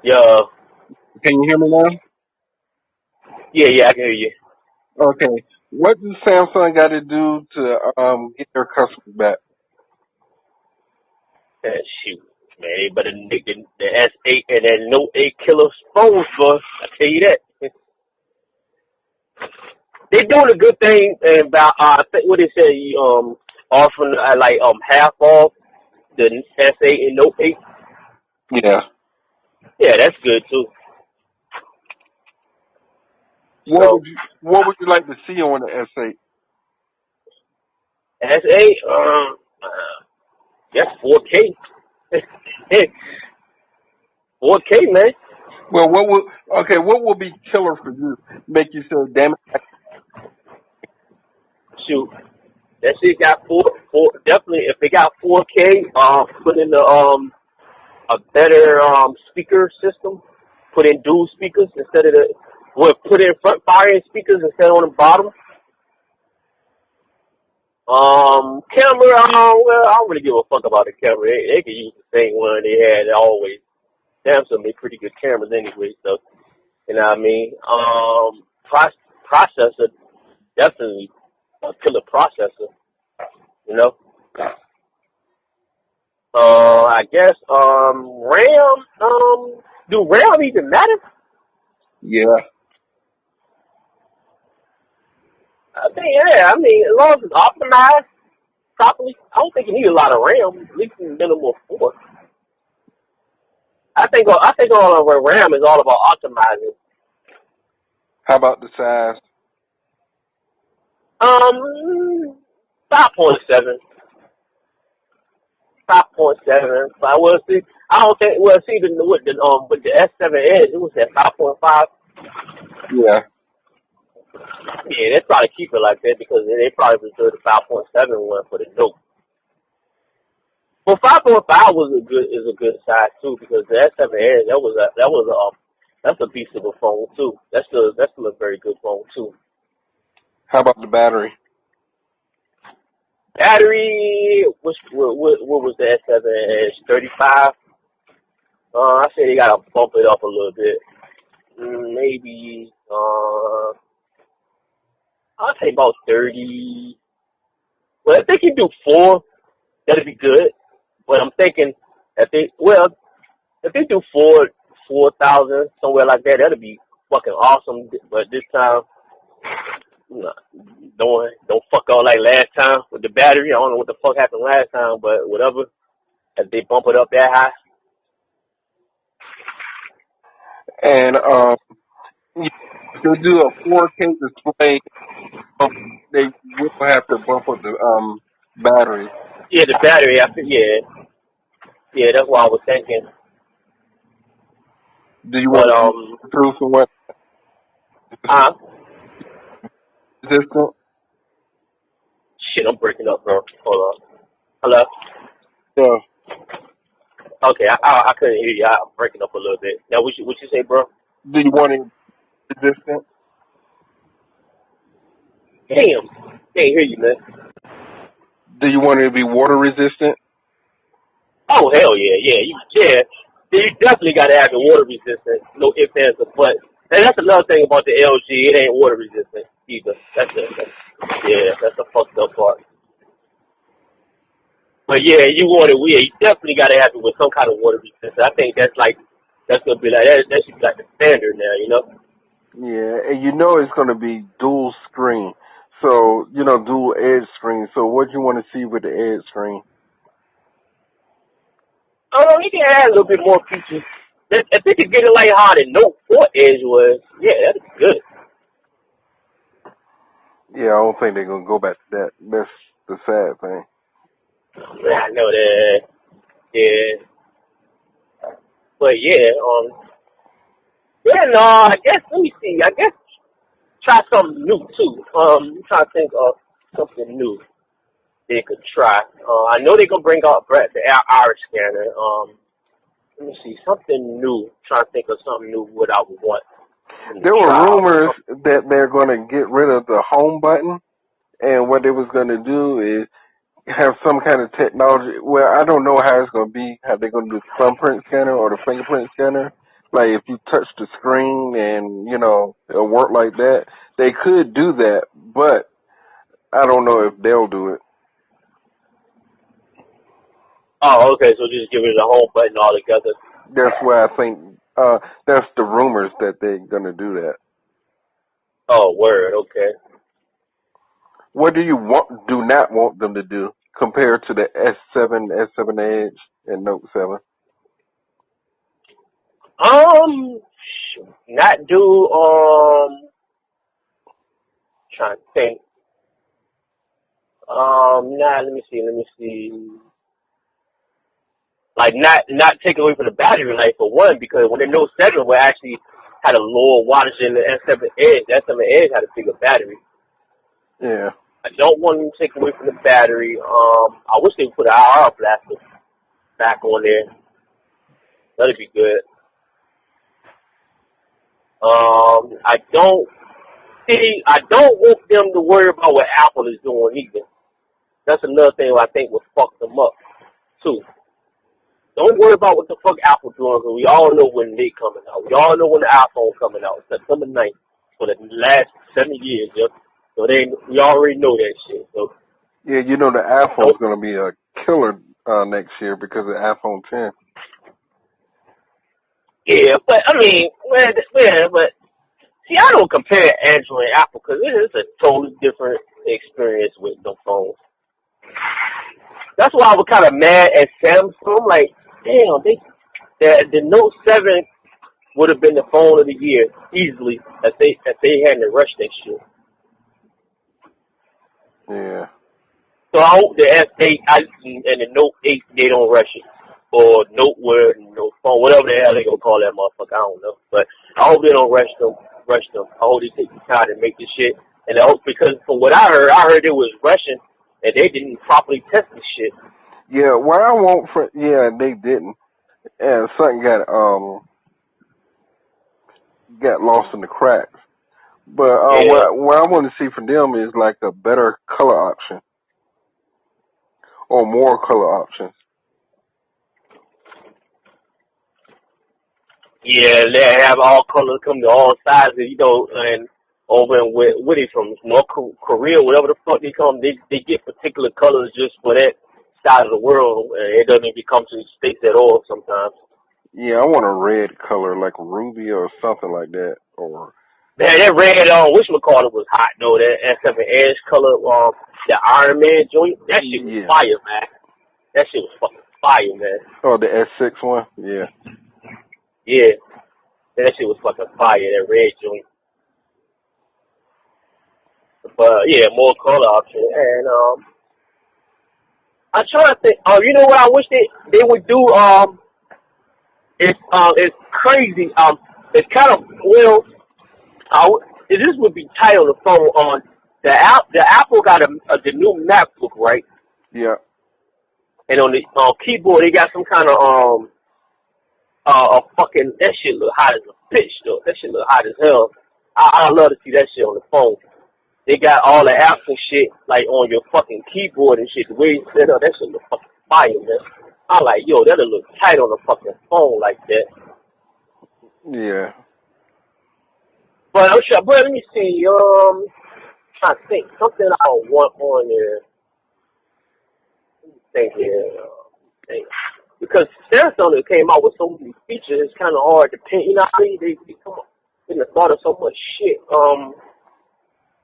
Yeah, Can you hear me now? yeah, I can hear you. Okay. What does Samsung got to do to get their customers back? Shoot, man, they better make the S8 and that Note 8 killer phones for. I tell you that. They doing a good thing about I think what they say offering like half off the S8 and Note 8. Yeah. Yeah, that's good too. So What would you like to see on the S8? S8, that's 4K. 4K, man. Well, what will be killer for you? Make you say, damn it. Shoot, that shit got four definitely. If they got 4K, put in the a better speaker system. Put in dual speakers instead of the put in front firing speakers instead of on the bottom. Camera. Well, I don't really give a fuck about the camera. They can use the same one they had always. Samsung made pretty good cameras anyway, so you know what I mean. Processor definitely a killer processor. You know. I guess RAM. Do RAM even matter? Yeah. I think yeah. I mean, as long as it's optimized properly, I don't think you need a lot of RAM. At least minimal four. I think all of RAM is all about optimizing. How about the size? 5.7, 5.7. But I will see. I don't think. Well, see with the S7 Edge, it was at 5.5. Yeah. Yeah, they probably keep it like that because they probably reserved the 5.7 one for the Note. Well, 5.5 is a good size too because the S7 Edge that's a beast of a phone too. That's still a very good phone too. How about the battery? Battery, what was the S7 Edge? 35. I say they gotta bump it up a little bit. Maybe I'll say about 30. Well, if they can do four, that'd be good. But I'm thinking if they do 4,000 somewhere like that, that'd be fucking awesome. But this time, nah, don't fuck out like last time with the battery. I don't know what the fuck happened last time, but whatever. If they bump it up that high, And to do a 4K display, they will have to bump up the battery. yeah, the battery. I think yeah, that's what I was thinking. Do you want But to be proof and what uh, resistant? shit, I'm breaking up, bro. Hold on. Hello. Yeah. Okay, I couldn't hear you. I'm breaking up a little bit. Now, what you say, bro? Do you want it resistant? Damn, can't hear you, man. Do you want it to be water resistant? Oh hell yeah, yeah. You definitely got to have the water resistant. No ifs, ands, or buts. And that's another thing about the LG. It ain't water resistant either. That's the fucked up part. But yeah, you definitely got to have it with some kind of water resistance. I think that's gonna be like that should be like the standard now, you know. Yeah, and you know it's going to be dual screen. So, dual edge screen. So what you want to see with the edge screen? Oh, you can add a little bit more features. If they could get it like how the Note 4 Edge was, yeah, that'd be good. Yeah, I don't think they're going to go back to that. That's the sad thing. Yeah, I know that. Yeah, but yeah, no, I guess let me see. I guess try something new too. Try to think of something new they could try. I know they're gonna bring out the iris scanner. Let me see something new. Try to think of something new what I would want them to There were try out. rumors that they're going to get rid of the home button, and what they was going to do is have some kind of technology. Well, I don't know how it's going to be, how they're going to do the thumbprint scanner or the fingerprint scanner, Like if you touch the screen and it'll work like that. They could do that, but I don't know if they'll do it. Oh, okay. So just give it a home button altogether. That's why I think that's the rumors that they're gonna do that. Oh, word. Okay. What do not want them to do compared to the S7, S7 Edge, and Note 7? Um, not do trying to think. Nah. Let me see. Like not take away from the battery life for one, because when the Note 7 were actually had a lower wattage than the S7 Edge, the S7 Edge had a bigger battery. Yeah. I don't want them to take away from the battery. I wish they would put an IR blaster back on there. That'd be good. I don't want them to worry about what Apple is doing either. That's another thing I think will fuck them up too. Don't worry about what the fuck Apple doing, because we all know when they coming out. We all know when the iPhone coming out. September 9th for the last 7 years, yo. So we already know that shit. So Yeah, the iPhone's gonna be a killer next year because of iPhone 10. yeah, but I mean, but see, I don't compare Android and Apple because it is a totally different experience with the phones. That's why I was kind of mad at Samsung. Like, damn, the Note 7 would have been the phone of the year easily if they hadn't rushed that shit. Yeah. So I hope the S8 and the Note 8 they don't rush it, or Note Word, Note Phone, whatever the hell they gonna call that motherfucker. I don't know, but I hope they don't rush them. I hope they take the time to make the shit. And I hope, because from what I heard it was rushing, and they didn't properly test the shit. Yeah, what I want they didn't. And something got lost in the cracks. But Yeah. what I want to see from them is like a better color option or more color options. Yeah, they have all colors come to all sizes, and over in where they from, North Korea, whatever the fuck they come, they get particular colors just for that side of the world, and it doesn't even come to the States at all sometimes. Yeah, I want a red color like ruby or something like that. Or Man, that red, whatchamacallit was hot, though, that S7 Edge color, the Iron Man joint, that shit was yeah. fire, man. That shit was fucking fire, man. Oh, the S6 one. Yeah. Yeah, that shit was fucking fire, that red joint. But, yeah, more color option, and, I'm trying to think. You know what I wish they would do? It's crazy. It's kind of this would be tight on the phone. On the Apple got the new MacBook, right? Yeah. And on the keyboard they got some kind of a fucking, that shit look hot as a bitch though. That shit look hot as hell. I love to see that shit on the phone. They got all the apps and shit like on your fucking keyboard and shit. The way it's set up, that shit look fucking fire, man. I like, yo, that'll look tight on the fucking phone like that. Yeah. But let me see. Trying to think something I want on there. Let me think here. Think. Because Samsung came out with so many features, it's kind of hard to pin. You know, what I mean, they come up in the thought of so much shit.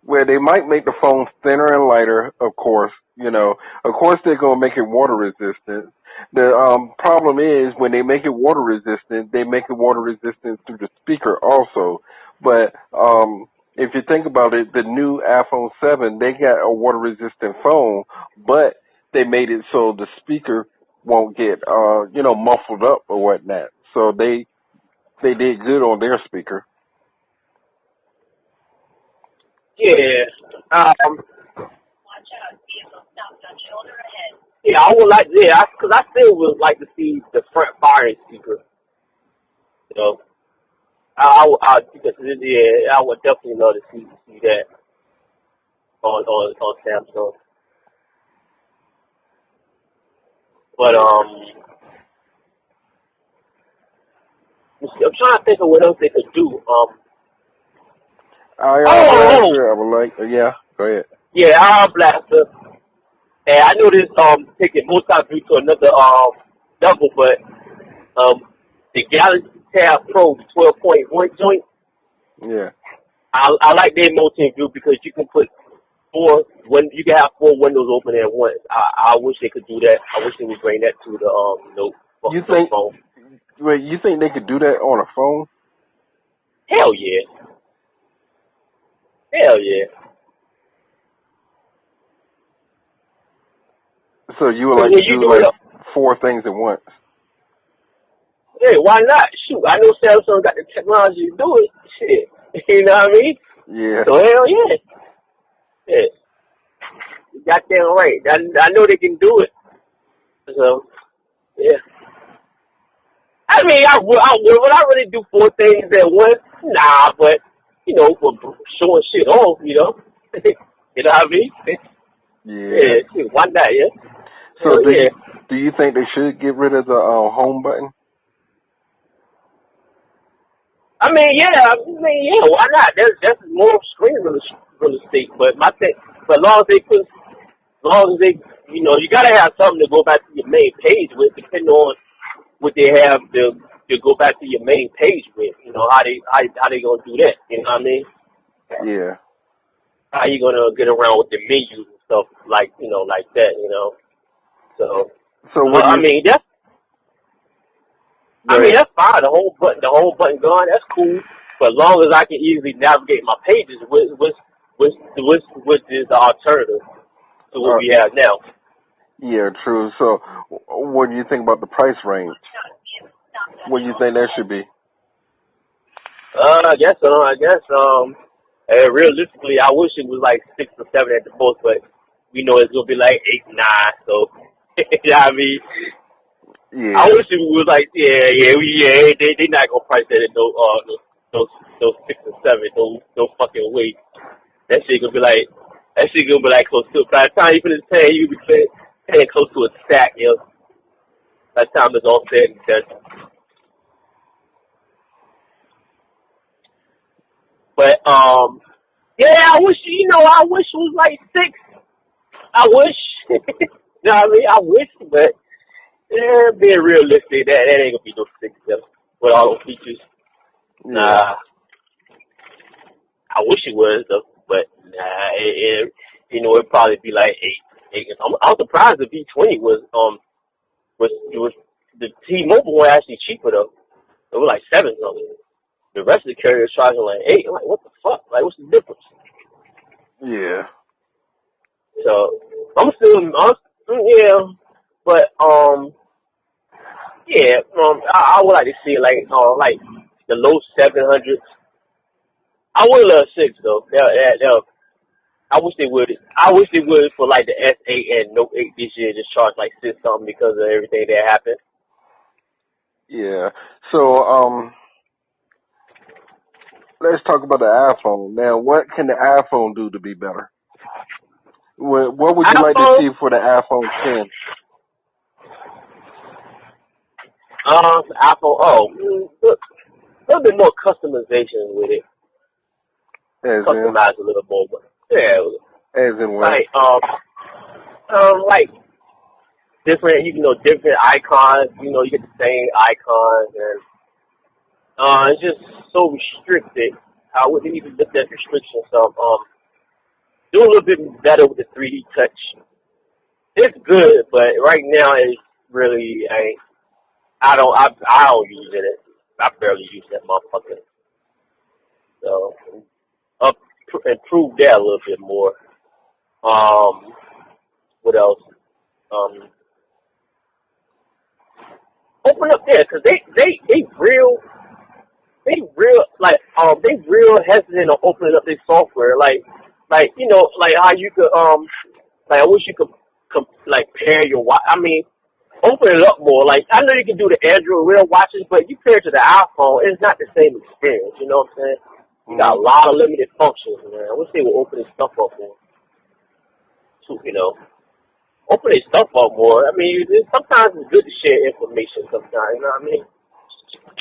Where they might make the phone thinner and lighter, of course. Of course they're gonna make it water resistant. The problem is when they make it water resistant, they make it water resistant through the speaker also. But if you think about it, the new iPhone 7, they got a water resistant phone, but they made it so the speaker won't get muffled up or whatnot. So they did good on their speaker. Yeah. Yeah, I would like, yeah, because I still would like to see the front firing speaker. So yeah, I would definitely love to see that on Samsung. But Yeah. I'm trying to think of what else they could do. IR Oh, Blaster, I would like. Yeah, go ahead. yeah, Iron Blaster. And I know this taking multi-view to another level, but the Galaxy Tab Pro 12.1 joint, Yeah. I like their multi-view because you can put you can have four windows open at once. I wish they could do that. I wish they would bring that to the You note think? phone. Wait, you think they could do that on a phone? Hell yeah, hell yeah. So you would Because like when to you do do like it, four things at once? hey, why not? Shoot, I know Samsung got the technology to do it. Shit, you know what I mean? Yeah. So hell yeah, yeah. You goddamn right. I know they can do it. So yeah. I mean, would I really do four things at once? Nah, but for showing shit off, you know what I mean? Yeah. Yeah, shit, why not? Yeah, So hell yeah. do you think they should get rid of the home button? Yeah, why not? That's more screen real estate. But my thing, but as long as they put, as long as they, you gotta have something to go back to your main page with, depending on what they have to go back to your main page with. You know how they gonna do that? You know what I mean? Yeah. How you gonna get around with the menus and stuff like that? So So what do I you? mean Go ahead. that's fine. The whole button gone. That's cool. But as long as I can easily navigate my pages, what is the alternative to what Uh, we have now? yeah, true. So what do you think about the price range? What do you think that should be? Realistically, I wish it was like 6 or 7 at the most, but we know it's gonna be like 8, 9. So, you know what I mean? I Yeah. wish it was like, they not gonna price that at those 6 or 7, no fucking way. That shit gonna be like, close to, by the time you finish paying, you be paying close to a stack, by the time it's all said and done. But, I wish it was like 6. I wish. You know what I mean? I wish, but, being realistic, that ain't gonna be no 6 though, with all those features. Yeah. Nah, I wish it was though, but nah, it'd probably be like 8. I'm surprised the V20 was the T-Mobile one actually cheaper though. It was like 7 something. The rest of the carriers charging like 8. I'm like, what the fuck? Like, what's the difference? Yeah. So yeah, but yeah, I would like to see like the low 700s. I would love 6 though. I wish they would. I wish they would for like the S8 and Note 8 this year. Just charge like 6 something because of everything that happened. Yeah. So let's talk about the iPhone. Now, what can the iPhone do to be better? What would you like to iPhone, see for the iPhone 10? iPhone. A little bit more customization with it. As in, Customize a little more, but yeah, as in what? like like different. Different icons. You get the same icons, and it's just so restricted. I wouldn't even lift that restriction. So do a little bit better with the 3D touch. It's good, but right now it's really I don't use it. I barely use that motherfucker. So up improve that a little bit more. What else? Um, open up there because they real hesitant on opening up their software. Like how you could like I wish you could like pair your watch. I mean, open it up more. Like I know you can do the Android Wear watches, but you pair it to the iPhone, it's not the same experience. You know what I'm saying? You got a Mm-hmm. lot of limited functions, man. I wish they would open this stuff up more. Open their stuff up more. I mean, sometimes it's good to share information. Sometimes, you know what I mean?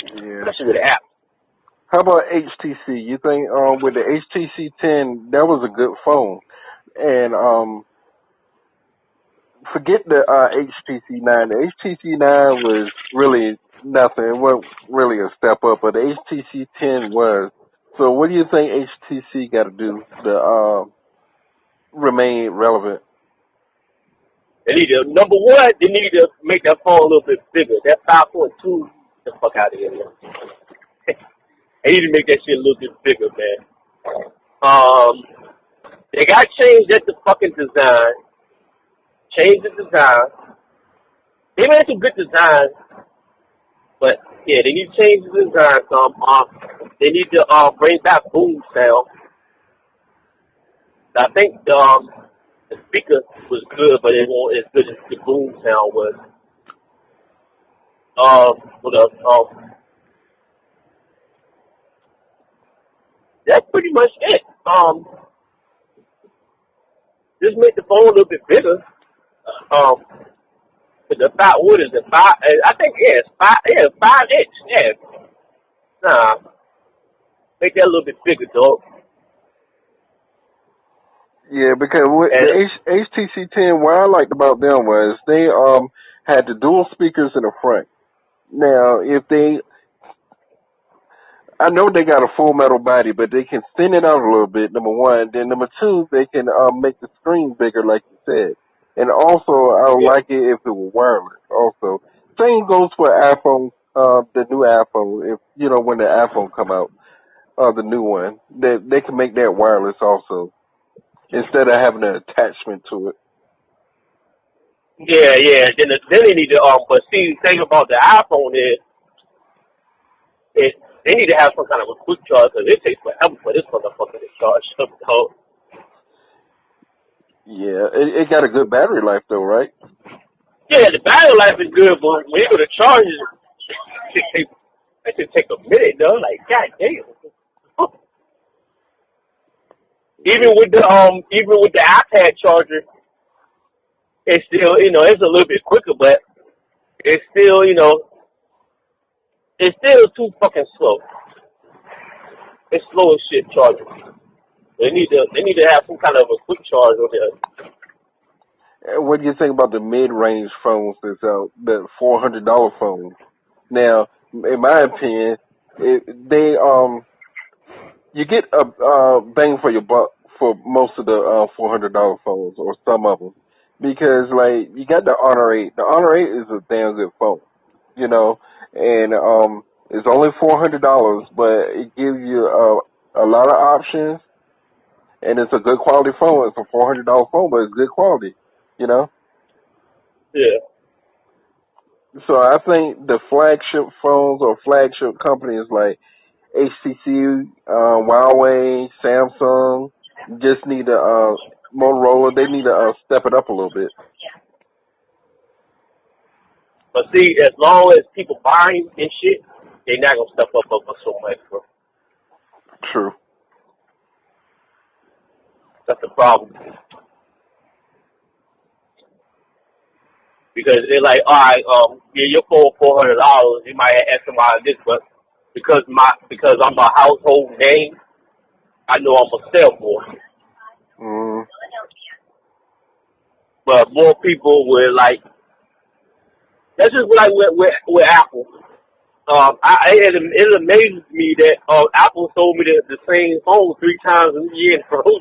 Yeah. especially with the app. How about HTC? You think with the HTC 10 that was a good phone, and forget the HTC 9. The HTC 9 was really nothing. It wasn't really a step up, but the HTC 10 was. So what do you think HTC got to do to remain relevant? They need to, number one, they need to make that phone a little bit bigger. That 5.2, the fuck out of here, man. They need to make that shit a little bit bigger, man. They got to change that the fucking design. Change the design. They made some good designs, but yeah, they need to change the design some. They need to bring back boom sound. I think the speaker was good, but it wasn't as good as the boom sound was. What else? That's pretty much it. Just make the phone a little bit bigger. But the five, what is it? Five? I think it's 5 inch. Yeah. Nah, make that a little bit bigger, dog. Yeah, because what And the HTC 10, what I liked about them was they had the dual speakers in the front. Now, if they, I know they got a full metal body, but they can thin it out a little bit. Number one, then number two, they can make the screen bigger, like you said. And also, I would yeah, like it if it were wireless. Also, same goes for iPhone, the new iPhone. If you know when the iPhone come out, the new one, they can make that wireless also instead of having an attachment to it. yeah. Then they need to But see, the thing about the iPhone is, they need to have some kind of a quick charge because it takes forever for this motherfucker to charge up. So, Yeah, it got a good battery life though, right? yeah, the battery life is good, but when you go to charge it, that should take a minute, though. Like, god damn. Even with the iPad charger, it's still, it's a little bit quicker, but it's still, it's still too fucking slow. It's slow as shit charging. They need to have some kind of a quick charge on there. What do you think about the mid-range phones that's out, the $400 phones? Now, in my opinion, they you get a bang for your buck for most of the $400 phones or some of them because like you got the Honor 8. The Honor 8 is a damn good phone, you know, and it's only $400, but it gives you a lot of options and it's a good quality phone. It's a $400 phone, but it's good quality, you know. Yeah. So I think the flagship phones or flagship companies like HTC, Huawei, Samsung just need to Motorola. They need to step it up a little bit. But see, as long as people buying and shit, they're not gonna step up so much, bro. True. That's the problem. Because they're like, all right, yeah, your phone $400. You might ask them about this, but because I'm a household name, I know I'm gonna sell more. Mm. But more people will like. That's just like with Apple. It amazes me that Apple sold me the same phone 3 times a year in a row.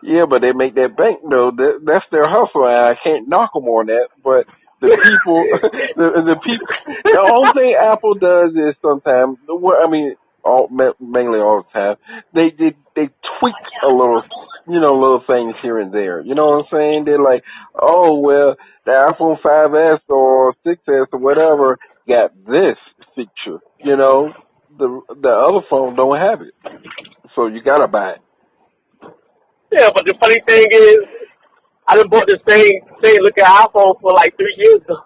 Yeah, but they make that bank though. That's their hustle, and I can't knock them on that. But the people, the people, the only thing Apple does is sometimes, I mean, mainly all the time, they tweak a little, little things here and there. You know what I'm saying? They're like, oh well, the iPhone 5S or 6S or whatever got this feature. The other phone don't have it, so you gotta buy it. Yeah, but the funny thing is, I done bought the same looking iPhone for like 3 years ago.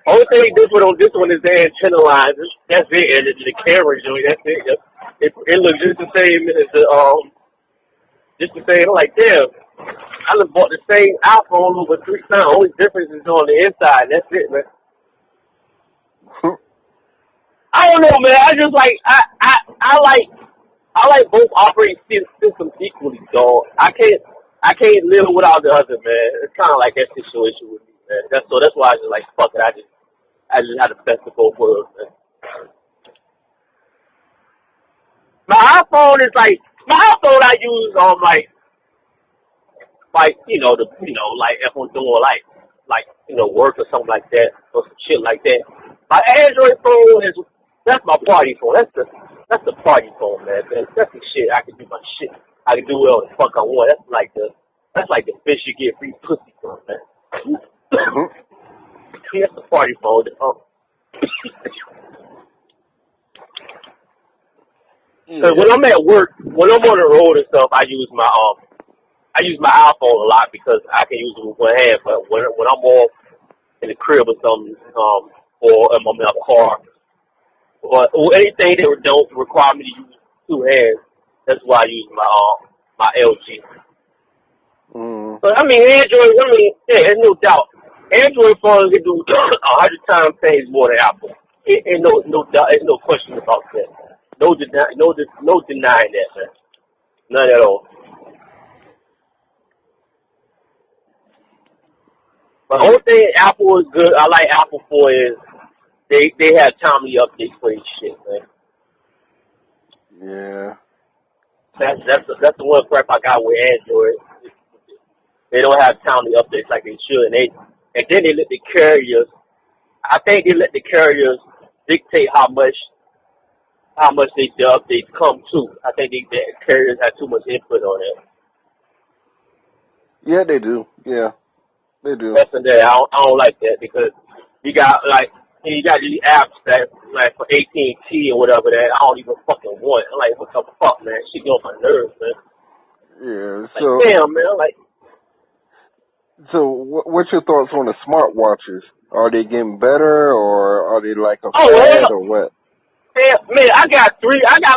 Only thing different on this one is the antenna lines. That's it, and the camera joint. That's it. It looks just the same as the Just to say, like, damn, I done bought the same iPhone over 3 times. Only difference is on the inside. That's it, man. I don't know, man. I just like I like both operating systems equally, dog. I can't live without the other, man. It's kind of like that situation with me, man. That's why I just like fuck it. I just had the best of both worlds, man. My iPhone is like my iPhone I use on like like if I'm doing like work or something like that or some shit like that. My Android phone that's my party phone. That's the party phone, man. That's the shit. I can do my shit. I can do whatever the fuck I want. That's like the fish you get free pussy from, man. That's the party phone. Cause when I'm at work, when I'm on the road and stuff, I use my iPhone a lot because I can use it with one hand. But when I'm off in the crib or something, or I'm in a car, or anything that don't require me to use two hands, that's why I use my LG. But I mean, Android. I mean, yeah, there's no doubt. Android phones can do 100 times things more than Apple. Ain't no doubt. There's no question about that. No denying that, man. None at all. But the only thing Apple is good, I like Apple for is they have timely updates for this shit, man. Yeah. That's the one crap I got with Android. They don't have timely updates like they should, and then they let the carriers. I think they let the carriers dictate how much the updates come to. I think the carriers have too much input on it. Yeah, they do. Yeah, they do. That's the day. I don't like that because you got these apps that like for AT&T or whatever that I don't even fucking want. I'm like, what the fuck, man? Shit get on my nerves, man. Yeah. Like, damn, man. Like. So, what's your thoughts on the smartwatches? Are they getting better, or are they like a fad, or what? Man, I got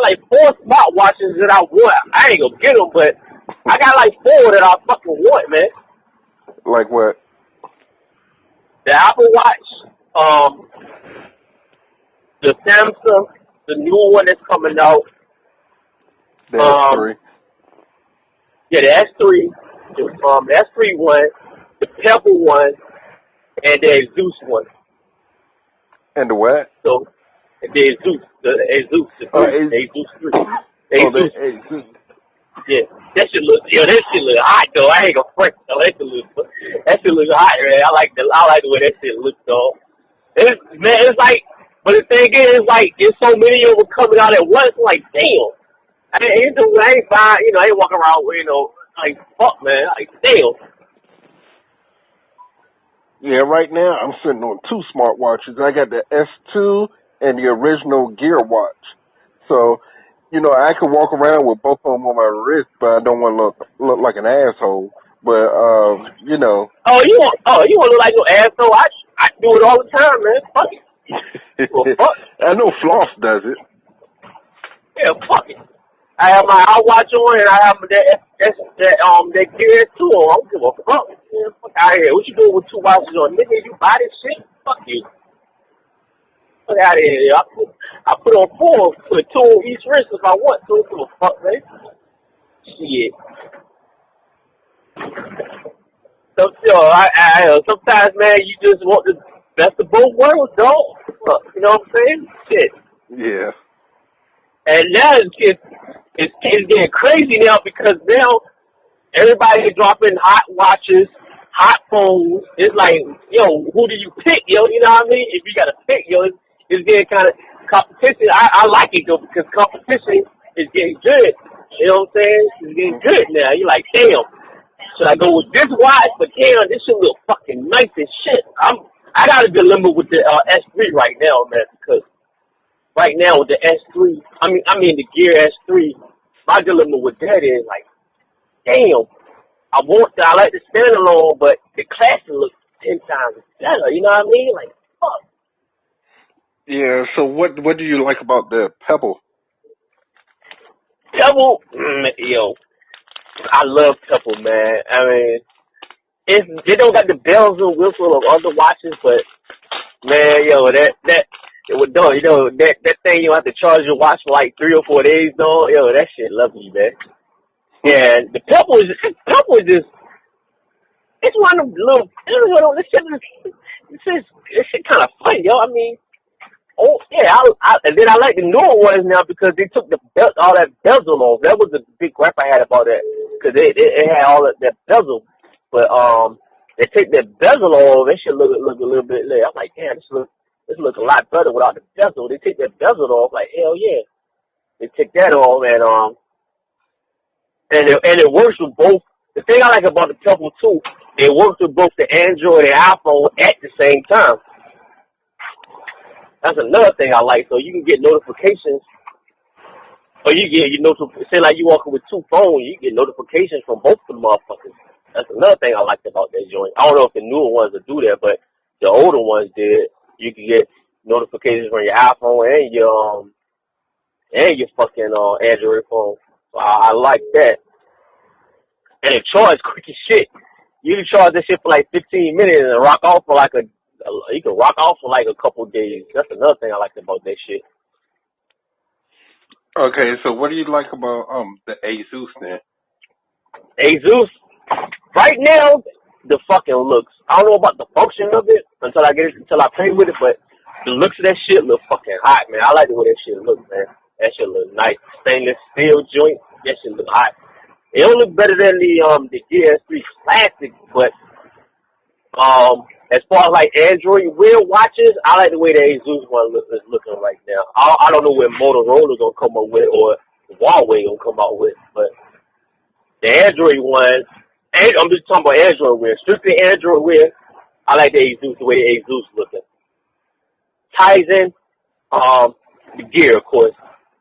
like 4 smartwatches that I want. I ain't gonna get them, but I got like 4 that I fucking want, man. Like what? The Apple Watch, the Samsung, the new one that's coming out. The S3. Yeah, the S3, the S3 one, the Pebble one, and the Asus one. And the what? So, the Asus, the Asus 3. Asus. Yeah, that shit look hot though. I ain't gonna front though. That shit look hot, man. I like the way that shit looks though. It's like, but the thing is, like, there's so many of them coming out at once. Like, damn. I ain't buying, I ain't walking around with, like, fuck, man. Like, damn. Yeah, right now I'm sitting on 2 smartwatches. I got the S2 and the original Gear watch. So, I can walk around with both of them on my wrist, but I don't want to look like an asshole. But, Oh, you want to look like no asshole? I do it all the time, man. Fuck it. Well, fuck. I know Floss does it. Yeah, fuck it. I have my iWatch on and I have that Gear S2 on. I don't give a fuck. Man, fuck out of here. What you doing with 2 watches on? Nigga, you buy this shit? Fuck you. Fuck out of here. I put on 4, put 2 on each wrist if I want to. Give a fuck, man. Shit. So, sometimes, man, you just want the best of both worlds, dog. You know what I'm saying? Shit. Yeah. And now it's getting crazy now because now everybody's dropping hot watches, hot phones. It's like, who do you pick, yo? You know what I mean? If you got to pick, it's getting kind of competition. I like it, though, because competition is getting good. You know what I'm saying? It's getting good now. You're like, damn, should I go with this watch? But damn, this shit look fucking nice as shit. I got a dilemma with the S3 right now, man, because right now with the S3, I mean the Gear S3, my dilemma with that is like, damn, I like the standalone, but the classic looks 10 times better. You know what I mean? Like, fuck. Yeah. So what do you like about the Pebble? Pebble, I love Pebble, man. I mean, it don't got the bells and whistles of other watches, but man, yo, it would do. That thing you have to charge your watch for like 3 or 4 days, though. Yo, that shit lovely, man. And the Pebble is just it's one of them little. This shit kind of funny, yo. I mean, oh yeah, and then I like the newer ones now because they took all that bezel off. That was the big gripe I had about that because it had all that bezel, but they take that bezel off. That shit look a little bit. I'm like, damn, this look a lot better without the bezel. They take that bezel off, like hell yeah. They take that off and it works with both. The thing I like about the Pebble too, it works with both the Android and iPhone at the same time. That's another thing I like. So you can get notifications, or say like you walking with two phones, you get notifications from both the motherfuckers. That's another thing I liked about that joint. I don't know if the newer ones will do that, but the older ones did. You can get notifications from your iPhone and your fucking Android phone. So I like that. And it charges quick as shit. You can charge this shit for like 15 minutes and rock off for like you can rock off for like a couple of days. That's another thing I like about that shit. Okay, so what do you like about the Asus then? Asus, right now, the fucking looks. I don't know about the function of it until I play with it, but the looks of that shit look fucking hot, man. I like the way that shit looks, man. That shit look nice. Stainless steel joint. That shit look hot. It don't look better than the GS3 Classic, but as far as like Android Wear watches, I like the way the Asus one is looking right now. I don't know where Motorola gonna come up with or Huawei gonna come out with, but the Android one, and I'm just talking about Android Wear, strictly Android Wear. I like the Asus, the way the Asus looking. Tizen, the gear of course,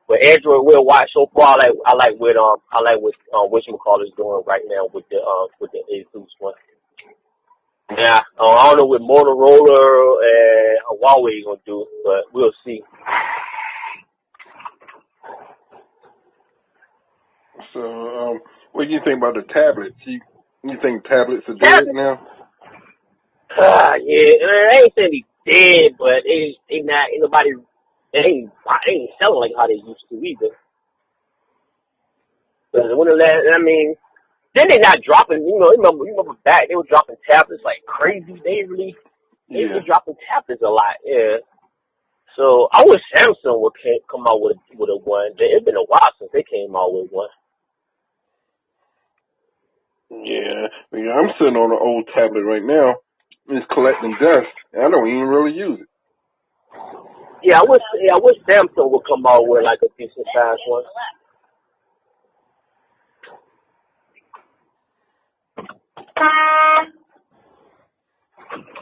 but Android Wear watch so far, I like what whatchamacallit is doing right now with the Asus one. Yeah, I don't know what Motorola and Huawei gonna do, but we'll see. So, what do you think about the tablets? You think tablets are dead now? Yeah, I ain't saying they dead, but they ain't selling like how they used to either. Because then they not dropping. Remember back they were dropping tablets like crazy. They were dropping tablets a lot. Yeah. So I wish Samsung would come out with a one. It's been a while since they came out with one. Yeah, I'm sitting on an old tablet right now. It's collecting dust. I don't even really use it. Yeah, I wish Samsung would come out with like a decent size one.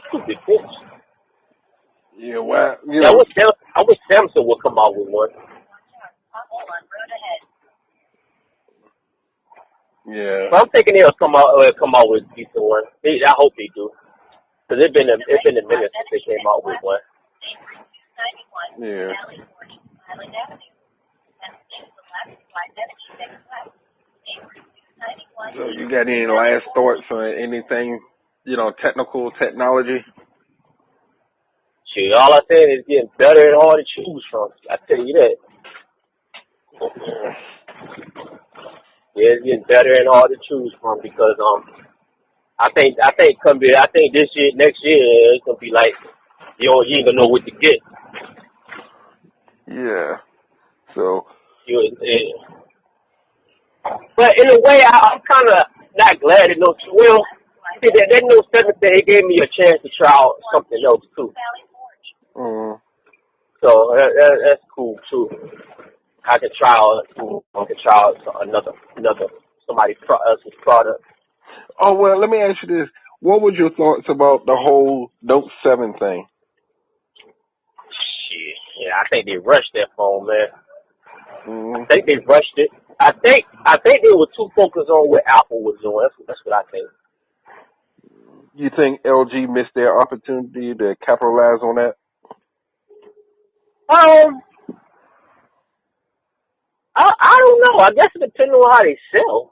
Stupid bitch. Yeah, well, I wish Samsung would come out with one. Yeah. But I'm thinking they'll come out with a decent one. I hope they do. Because it's been a minute since they came out with one. Yeah. So you got any last thoughts on anything, technology? Shit, all I said is getting better and hard to choose from. I tell you that. Yeah, it's getting better and hard to choose from because I think this year, next year, it's gonna be like you ain't gonna know what to get. Yeah. So. But in a way, I'm kind of not glad that that Note 7 thing, it gave me a chance to try out something else too. So that's cool too. I can try out somebody else's product. Oh well, let me ask you this: what was your thoughts about the whole Note 7 thing? Shit, yeah, I think they rushed that phone, man. I think they rushed it. I think they were too focused on what Apple was doing. That's what I think. You think LG missed their opportunity to capitalize on that? I don't know. I guess it depends on how they sell.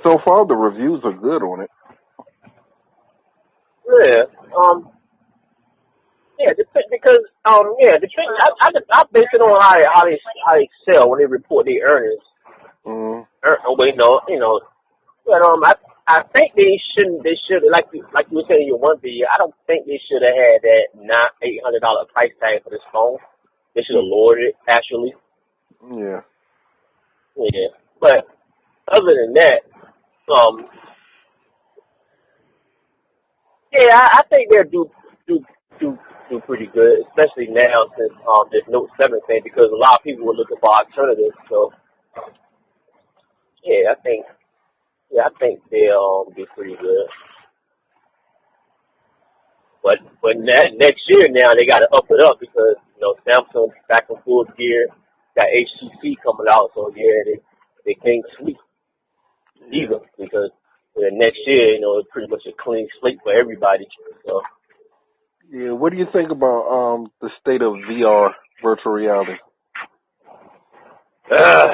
so far the reviews are good on it. Yeah. Yeah, because depend. I base it on how they sell when they report their earnings. Mm. But but I think they shouldn't. They should like you were saying in your one video. I don't think they should have had that $800 price tag for this phone. They should have lowered it actually. Yeah. Yeah, but other than that, um, I think they'll do do pretty good, especially now since this Note 7 thing, because a lot of people were looking for alternatives. So yeah, I think they'll be pretty good. But next year now they got to up it up because Samsung back in full gear, got HTC coming out, so yeah they can't sleep either because next year it's pretty much a clean slate for everybody. So Yeah. What do you think about the state of VR, virtual reality? uh,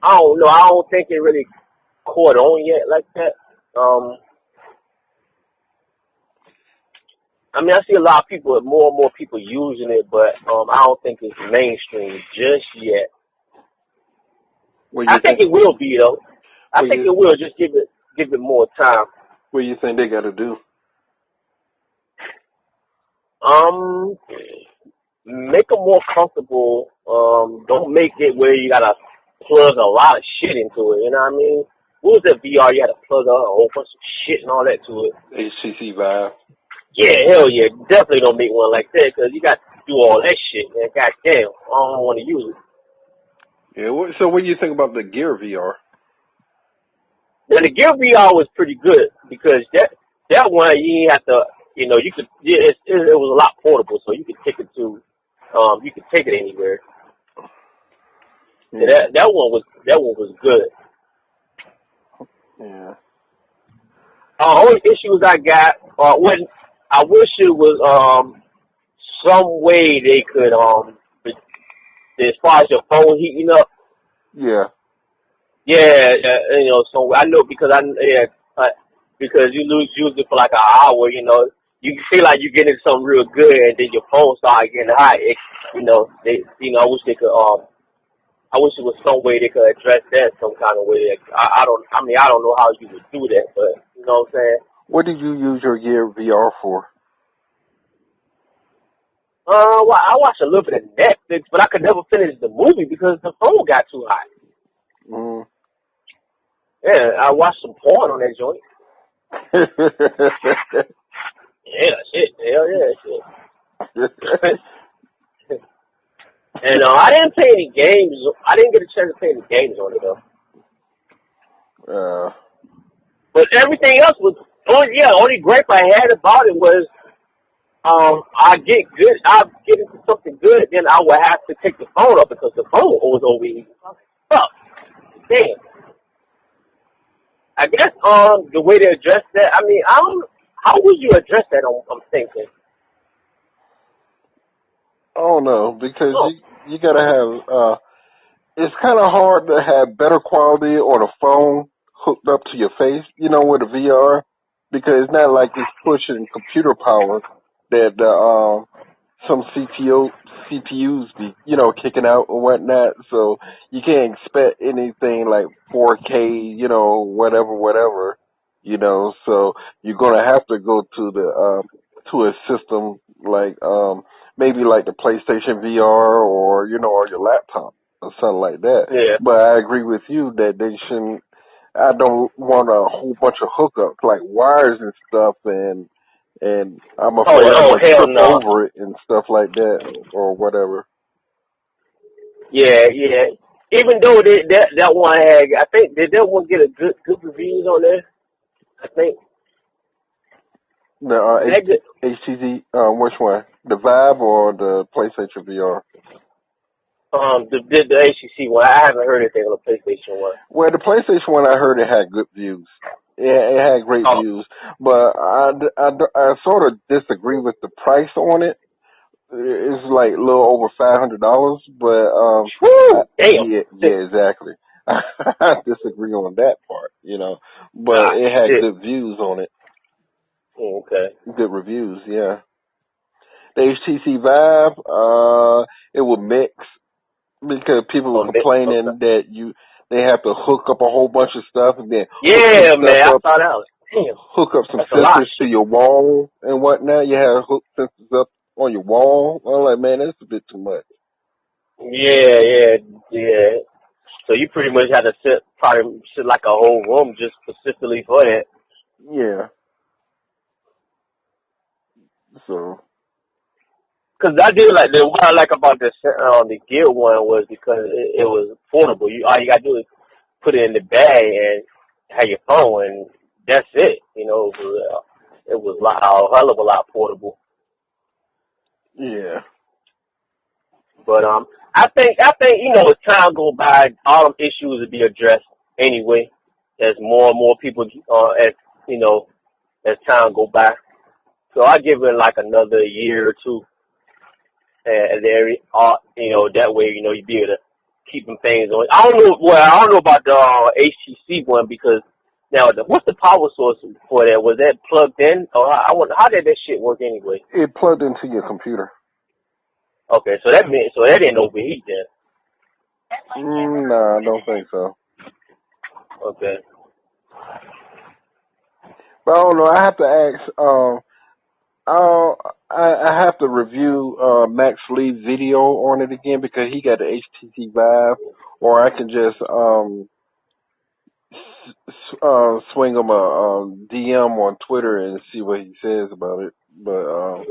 I don't know. I don't think it really caught on yet like that. I mean, I see a lot of people, more and more people using it, but I don't think it's mainstream just yet. What do I you think think? it will be though. I What think you it will. Just give it more time. What do you think they got to do? Make them more comfortable. Don't make it where you gotta plug a lot of shit into it. You know what I mean? What was that VR? You had to plug a whole bunch of shit and all that to it. HTC Vive. Yeah, hell yeah. Definitely don't make one like that because you got to do all that shit, man. God damn. I don't want to use it. Yeah. So what do you think about the Gear VR? Now, the Gear VR was pretty good because that one you didn't have to, you could, it was a lot portable, so you could take it you could take it anywhere. Yeah. So that one was good. Yeah. Only issues I got, when I wish it was some way they could as far as your phone heating up. Yeah. Yeah, so I know because you use it for like an hour, you feel like you're getting something real good, and then your phone starts getting hot. I wish they could, I wish it was some way they could address that some kind of way. I don't know how you would do that, but you know what I'm saying? What did you use your Gear VR for? Well, I watched a little bit of Netflix, but I could never finish the movie because the phone got too hot. Mm. Yeah, I watched some porn on that joint. Yeah, shit. Hell yeah, shit. And I didn't play any games. I didn't get a chance to play any games on it though. But everything else was. Only gripe I had about it was I get into something good, then I would have to take the phone up because the phone was overheating. Fuck, damn. I guess the way to address that. I mean, how would you address that? I'm thinking. I don't know because Oh, you gotta have. It's kind of hard to have better quality on a phone hooked up to your face, with a VR, because it's not like it's pushing computer power that some CPUs be, kicking out or whatnot. So you can't expect anything like 4K, whatever. So you're gonna have to go to to a system like maybe like the PlayStation VR or or your laptop or something like that. yeah. But I agree with you that they shouldn't. I don't want a whole bunch of hookups like wires and stuff, and I'm afraid I'm Oh, gonna hell trip no. over it and stuff like that or whatever. Yeah, yeah. Even though that one had, I think did that one get a good reviews on there? I think The that good. HTC, which one? The Vive or the PlayStation VR? The HTC one. I haven't heard anything on the PlayStation one. Well, the PlayStation one, I heard it had good views. It had great Oh, views, but I sort of disagree with the price on it. It's like a little over $500, but Woo! Damn. yeah, exactly. I disagree on that part, but it had Shit. good views on it, Okay. good reviews, yeah. The HTC Vive, it was mixed because people were Okay. complaining that they have to hook up a whole bunch of stuff and then Yeah, man. I saw that. Damn. hook up some That's a lot of sensors to shit. your wall and whatnot. You have hook sensors up on your wall. I'm like, man, that's a bit too much. Yeah. So you pretty much had to probably sit like a whole room just specifically for that. Yeah. So. Cause I did like what I like about the Gear one was because it was portable. All you gotta do is put it in the bag and have your phone, and that's it. It was a hell of a lot portable. Yeah. But I think as time go by, all them issues will be addressed anyway. As more and more people, as time go by. So I give it like another year or two, and that way you be able to keep them things on. I don't know. Well, I don't know about the HTC one because now what's the power source for that? Was that plugged in, or I wonder how did that shit work anyway? It plugged into your computer. Okay, so that didn't overheat then. Nah, I don't think so. Okay. But I don't know. I have to ask. I have to review Max Lee's video on it again because he got the HTC Vive, or I can just swing him a DM on Twitter and see what he says about it. But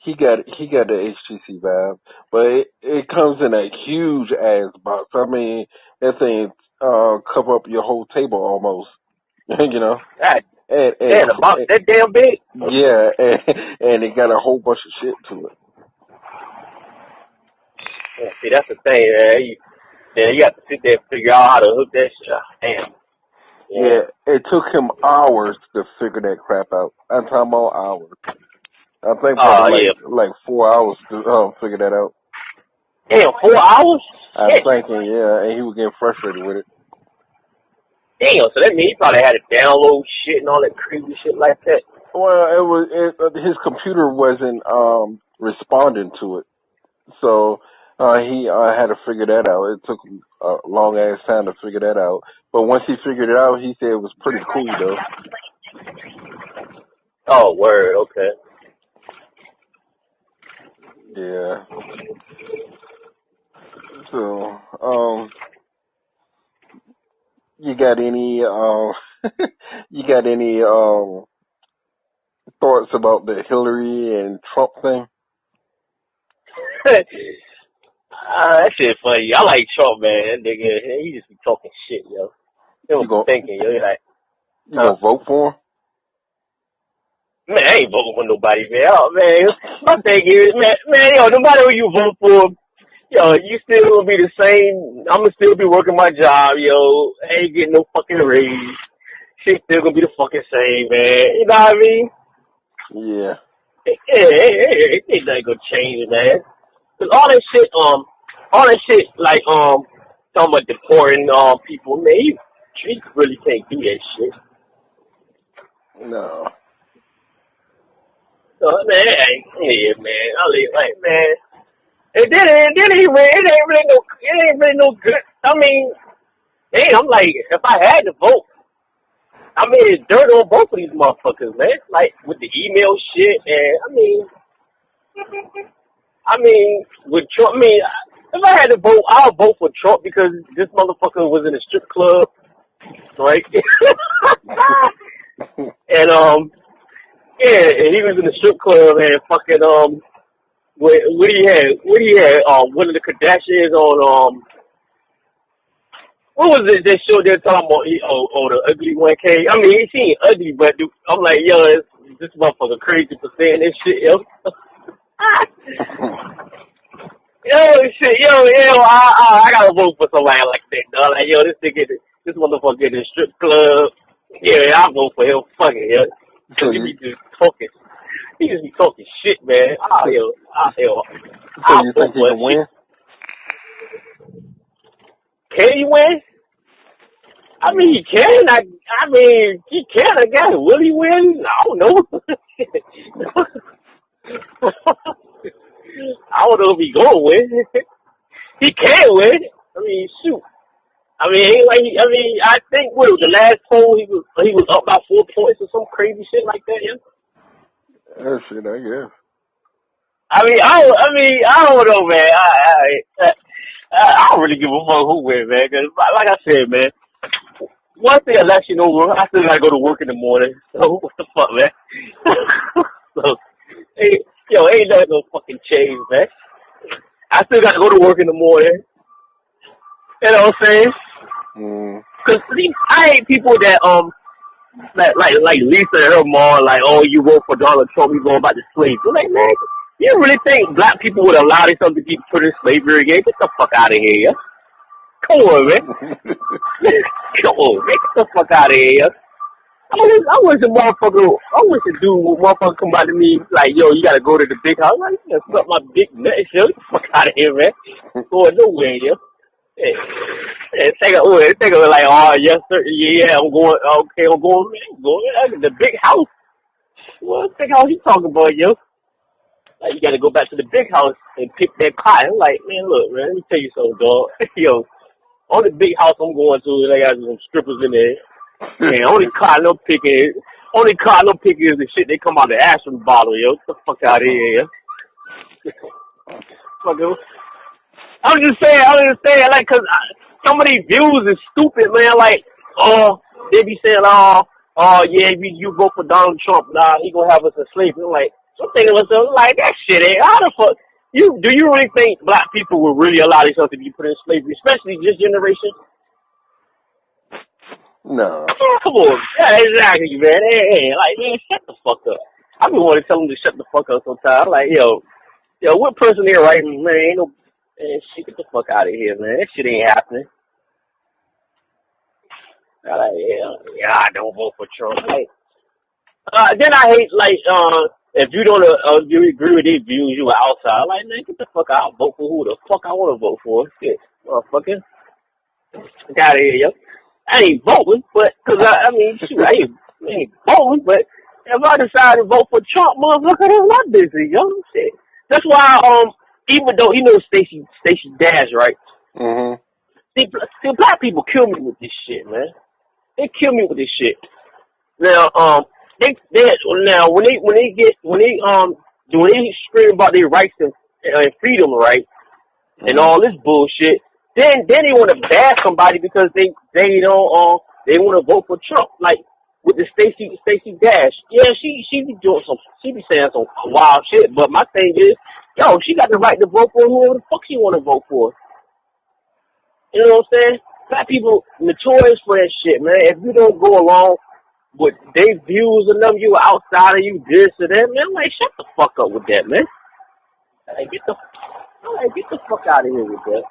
he got the HTC Vive, but it comes in a huge ass box. I mean, that thing cover up your whole table almost. God, And the box that damn big. yeah, and it got a whole bunch of shit to it. Yeah, see, that's the thing. You got to sit there and figure out how to hook that shit. Damn. Yeah, it took him hours to figure that crap out. I'm talking about hours. I think probably like 4 hours to figure that out. Damn, 4 hours? I'm thinking, yeah, and he was getting frustrated with it. Damn, so that means he probably had to download shit and all that crazy shit like that. Well, his computer wasn't responding to it, so he had to figure that out. It took a long ass time to figure that out, but once he figured it out, he said it was pretty cool though. Oh, word, okay. Yeah. So, you got any thoughts about the Hillary and Trump thing? That shit funny. I like Trump, man. That nigga, he just be talking shit, yo. He don't be thinking, yo. You gonna vote for him? Man, I ain't voting for nobody, man. Oh, man. My thing is, man, yo, no matter who you vote for, yo, you still gonna be the same. I'm gonna still be working my job, yo. I ain't getting no fucking raise. Shit still gonna be the fucking same, man. You know what I mean? Yeah. Ain't nothing gonna change, man. Cause all that shit, like, talking about deporting, people, man, you really can't do that shit. No. So, man, yeah, man, I leave, like, man. It ain't really no good. I mean, damn, I'm like, if I had to vote, I mean, it's dirt on both of these motherfuckers, man. Like, with the email shit, and, with Trump, if I had to vote, I'll vote for Trump because this motherfucker was in a strip club, right? and, and he was in the strip club and fucking, what he had, one of the Kardashians on, what was it that show they're talking about? The ugly one came. I mean, he ain't ugly, but dude, I'm like, yo, this motherfucker crazy for saying this shit, yo. I gotta vote for somebody like that, dog. Like, yo, this motherfucker in the strip club. Yeah, I'll vote for him. Fuck it, yo. So Cause he be just talking. He just be talking shit, man. So I'll you vote think he for can win? Can he win? I mean, he can. He can. I guess. Will he win? I don't know. I don't know if he gonna win. He can win. I mean, shoot. I mean, I think what was the last poll? He was up by 4 points or some crazy shit like that. Yeah. That shit, I guess. I don't know, man. I don't really give a fuck who wins, man. Cause like I said, man, once the election over, I still gotta go to work in the morning. So what the fuck, man? So, ain't nothing no fucking change, man. I still gotta go to work in the morning. You know what I'm saying? Cause I hate people that like Lisa and her mom, like, oh, you vote for Donald Trump, you go about the slaves. I'm like, man, you really think black people would allow themselves to be put in slavery again? Get the fuck out of here. Come on, man. Come on, man. Get the fuck out of here. I wish a dude would motherfucker come out to me like, yo, you gotta go to the big house. I'm like, you gotta suck my big nuts, yo. Get the fuck out of here, man. Going nowhere, yo. Take a like, oh, yes, sir. Yeah, I'm going, okay, I'm going to the big house. What big house you talking about, yo? Like, you got to go back to the big house and pick that cotton. Like, man, look, man, let me tell you something, dog. Yo, on the big house I'm going to, they got some strippers in there. Man, only cotton I'm picking is the shit they come out of the aspirin bottle, yo. Get the fuck out of here, yo. Fuck, yo. I'm just saying, like, cause some of these views is stupid, man. Like, they be saying, yeah, if you vote for Donald Trump, he gonna have us enslaved. I'm like, I'm thinking to myself, like, that shit ain't, how the fuck, do you really think black people will really allow themselves to be put in slavery, especially this generation? No. Come on, yeah, exactly, man. Hey, like, man, shut the fuck up. I be wanting to tell them to shut the fuck up sometimes. I'm like, yo, what person there writing, man, ain't no, man, shit, get the fuck out of here, man. That shit ain't happening. Like, yeah, I don't vote for Trump. Like, then I hate, like, if you don't you agree with these views, you are outside. Like, man, get the fuck out. I'll vote for who the fuck I want to vote for. Shit, motherfucker. Get out of here, yo. I ain't voting, but, cause I ain't voting, but if I decide to vote for Trump, motherfucker, that's my business, yo. Shit. That's why, even though, you know Stacey Dash, right? Mm-hmm. See, black people kill me with this shit, man. They kill me with this shit. Now, when they scream about their rights and freedom, right, and all this bullshit, then they want to bash somebody because they don't they want to vote for Trump, like with the Stacey Dash. Yeah, she be saying some wild shit, but my thing is, yo, she got the right to vote for whoever the fuck she want to vote for. You know what I'm saying? Black people notorious for that shit, man. If you don't go along with their views and them, you outside of you this or that, man. Like, shut the fuck up with that, man. Like, get the fuck out of here with that.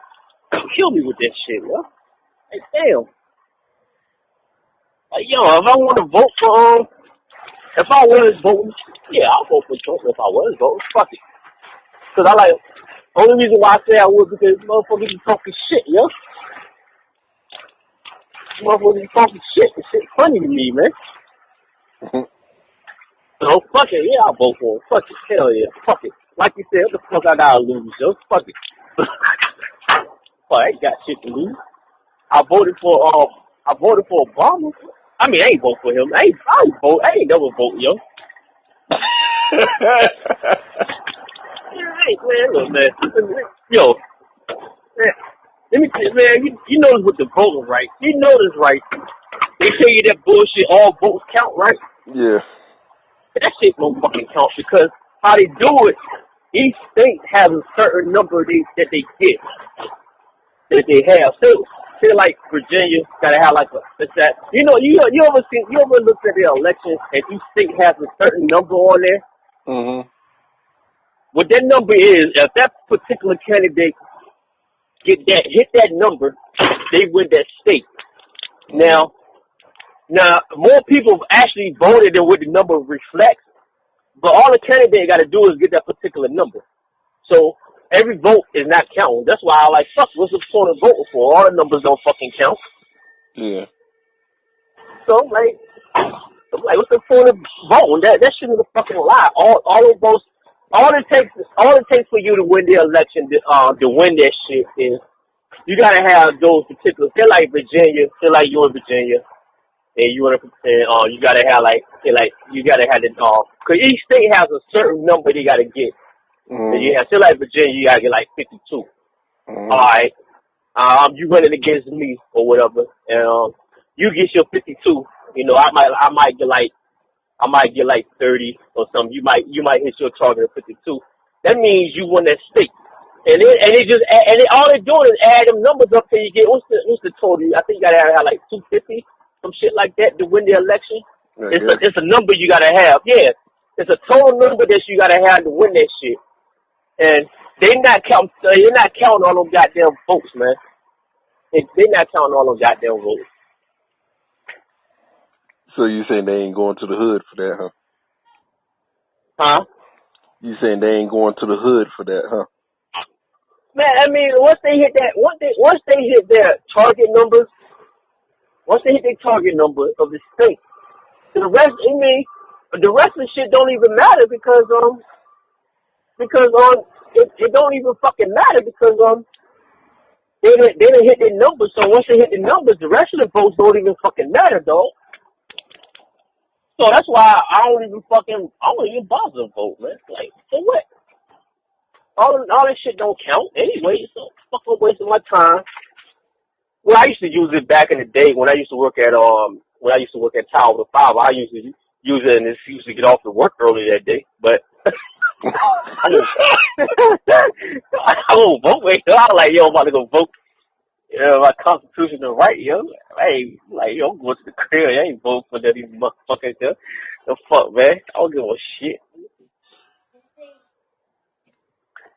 Kill me with that shit, yo. Like, damn. Like, yo, if I want to vote for if I was voting, yeah, I'll vote for Trump if I was voting. Fuck it. Cause I like. Only reason why I say I would because motherfuckers be talking shit, yo. Motherfuckers be talking shit. This shit funny to me, man. So fuck it, yeah, I'll vote for him. Fuck it, hell yeah, fuck it. Like you said, what the fuck I gotta lose, yo? Fuck it. Fuck, I ain't got shit to lose. I voted for Obama. I mean, I ain't vote for him. I ain't never vote, yo. Man, look, man. Yo, man, let me tell you, man, you notice with the voting rights. You notice, right? They tell you that bullshit, all votes count, right? Yeah. That shit don't fucking count because how they do it, each state has a certain number that they get, that they have. So, say like Virginia, gotta have like that. You ever looked at the elections and each state has a certain number on there? Mm-hmm. What that number is, if that particular candidate hit that number, they win that state. Now, more people have actually voted than what the number reflects, But all the candidate got to do is get that particular number. So every vote is not counting. That's why I like, fuck, what's the point of voting for? All the numbers don't fucking count. Yeah. So I'm like, what's the point of voting? That shouldn't be a fucking lie. All of those, all it takes for you to win the election, to win that shit is you gotta have those particular. Feel like Virginia, feel like you in Virginia, and you want to pretend. You gotta have you gotta have the cause each state has a certain number they gotta get. And you have, feel like Virginia, you gotta get like 52. All right, you running against me or whatever, and you get your 52. You know, I might get like 30 or something. You might hit your target of 52. That means you won that state. And all they're doing is add them numbers up till you get what's the total? I think you gotta have like 250, some shit like that to win the election. It's a number you gotta have. Yeah, it's a total number that you gotta have to win that shit. And they're not counting all them goddamn votes, man. They're not counting all them goddamn votes. So you saying they ain't going to the hood for that, huh? Huh? You saying they ain't going to the hood for that, huh? Man, I mean, once they hit their target numbers, once they hit their target number of the state, the rest of the shit don't even matter because it don't even fucking matter because they didn't hit their numbers. So once they hit the numbers, the rest of the votes don't even fucking matter, though. So that's why I don't even bother to vote, man. Like, for what? All this shit don't count anyway, so fucking wasting my time. Well, I used to use it back in the day when I used to work at Tower of the Five. I used to use it and it used to get off to work early that day. But I won't vote. Wait, I was like, yo, I'm about to go vote. You know, my constitutional right, yo. Hey, like, yo, I'm going to the crib. I ain't voting for that even motherfuckers. The fuck, man. I don't give a shit.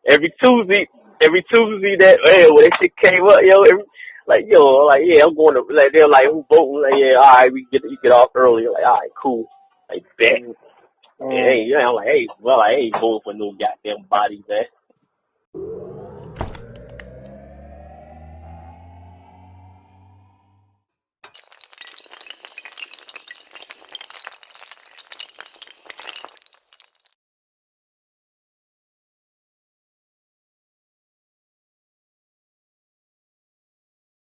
Every Tuesday that when that shit came up, yo, yeah, I'm going to like they're like who voting? Like, yeah, all right, you get off early. Like, all right, cool. Like bet. Hey, I'm like, hey, well, I ain't voting for no goddamn bodies, man.